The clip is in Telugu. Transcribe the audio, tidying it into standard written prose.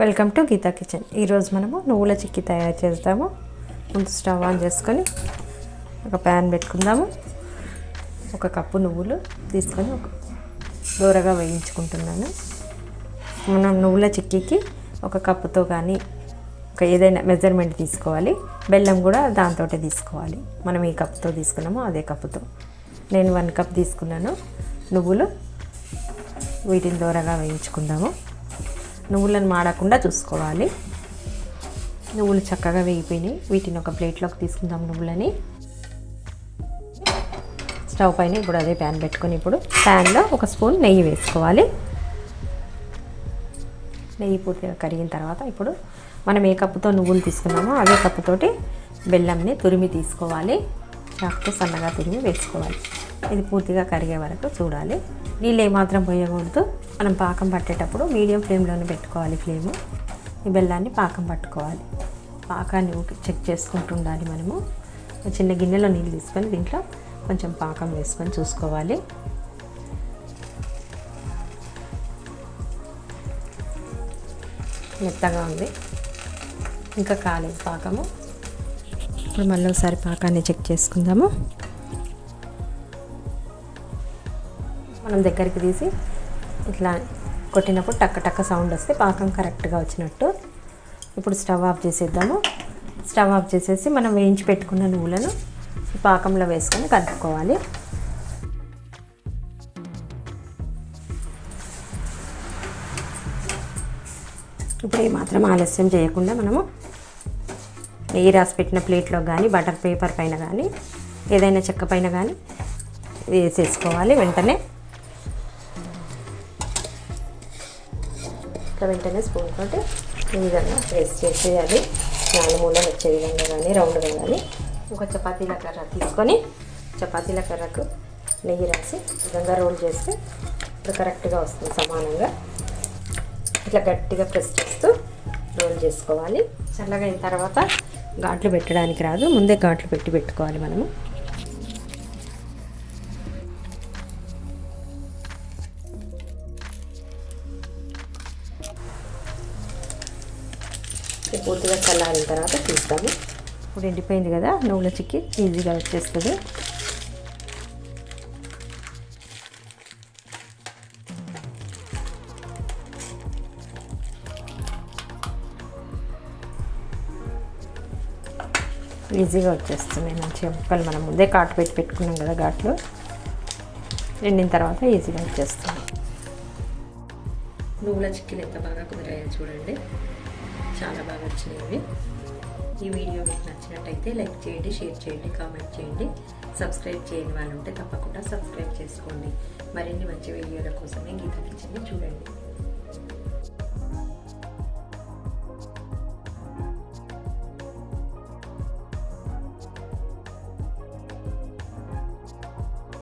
Welcome to Gita kitchen. ఈరోజు మనము నువ్వుల చిక్కీ తయారు చేద్దాము. ముందు స్టవ్ ఆన్ చేసుకొని ఒక ప్యాన్ పెట్టుకుందాము. ఒక కప్పు నువ్వులు తీసుకొని దూరగా వేయించుకుంటున్నాను. మనం నువ్వుల చిక్కీకి ఒక కప్పుతో కానీ ఒక ఏదైనా మెజర్మెంట్ తీసుకోవాలి. బెల్లం కూడా దాంతో తీసుకోవాలి. మనం ఏ కప్పుతో తీసుకున్నామో అదే కప్పుతో. నేను 1 కప్ తీసుకున్నాను నువ్వులు. వీటిని దూరగా వేయించుకుందాము. నువ్వులను మాడకుండా చూసుకోవాలి. నువ్వులు చక్కగా వేగిపోయినాయి. వీటిని ఒక ప్లేట్లోకి తీసుకుందాం. నువ్వులని స్టవ్ పైన ఇప్పుడు అదే ప్యాన్ పెట్టుకొని ఇప్పుడు ప్యాన్లో 1 స్పూన్ నెయ్యి వేసుకోవాలి. నెయ్యి పూర్తిగా కరిగిన తర్వాత ఇప్పుడు మనం ఏ కప్పుతో నువ్వులు తీసుకున్నామో అదే కప్పుతోటి బెల్లంని తురిమి తీసుకోవాలి. చాకుతో సన్నగా తురిమి వేసుకోవాలి. ఇది పూర్తిగా కరిగే వరకు చూడాలి. నీళ్ళు ఏమాత్రం పోయకూడదు. మనం పాకం పట్టేటప్పుడు మీడియం ఫ్లేమ్లోనే పెట్టుకోవాలి ఫ్లేము. ఈ బెల్లాన్ని పాకం పట్టుకోవాలి. పాకాన్ని చెక్ చేసుకుంటూ ఉండాలి. మనము చిన్న గిన్నెలో నీళ్ళు తీసుకొని దీంట్లో కొంచెం పాకం వేసుకొని చూసుకోవాలి. మెత్తగా ఉంది, ఇంకా కాలేదు పాకము. ఇప్పుడు మళ్ళీ ఒకసారి పాకాన్ని చెక్ చేసుకుందాము. మనం దగ్గరికి తీసి ఇట్లా కొట్టినప్పుడు టక్క టక్క సౌండ్ వస్తే పాకం కరెక్ట్గా వచ్చినట్టు. ఇప్పుడు స్టవ్ ఆఫ్ చేసేద్దాము. స్టవ్ ఆఫ్ చేసేసి మనం వేయించి పెట్టుకున్న నువ్వులను పాకంలో వేసుకొని కలుపుకోవాలి. ఇప్పుడు ఏమాత్రం ఆలస్యం చేయకుండా మనము నెయ్యి రాసి పెట్టిన ప్లేట్లో కానీ బటర్ పేపర్ పైన కానీ ఏదైనా చెక్క పైన కానీ వేసేసుకోవాలి. వెంటనే స్పూన్ తోటి ఈ విధంగా ప్రెస్ చేసేయాలి. 4 మూలలు వచ్చే విధంగా కానీ రౌండ్గా కానీ. ఒక చపాతీల కర్ర తీసుకొని చపాతీల కర్రకు నెయ్యి రాసి విధంగా రోల్ చేస్తే ఇప్పుడు కరెక్ట్గా వస్తుంది సమానంగా. ఇట్లా గట్టిగా ప్రెస్ చేస్తూ రోల్ చేసుకోవాలి. చల్లగా అయిన తర్వాత ఘాట్లు పెట్టడానికి రాదు, ముందే ఘాట్లు పెట్టుకోవాలి మనము. పూర్తిగా చల్లారిన తర్వాత తీస్తాము. ఇప్పుడు ఎండిపోయింది కదా నువ్వుల చిక్కీ, ఈజీగా వచ్చేస్తుంది. ఈజీగా వచ్చేస్తుంది. మంచిగా ముక్కలు మనం ముందే కాటు పెట్టుకున్నాం కదా, ఘాట్లు ఎండిన తర్వాత ఈజీగా వచ్చేస్తుంది. నువ్వుల చిక్కీలు ఎంత బాగా కుదిరాయో చూడండి. చాలా బాగా వచ్చినాయి. ఈ వీడియో మీకు నచ్చినట్టయితే లైక్ చేయండి, షేర్ చేయండి, కామెంట్ చేయండి. సబ్స్క్రైబ్ చేయని వాళ్ళు ఉంటే తప్పకుండా సబ్స్క్రైబ్ చేసుకోండి. మరిన్ని మంచి వీడియోల కోసమే గీతా కిచెన్ని చూడండి.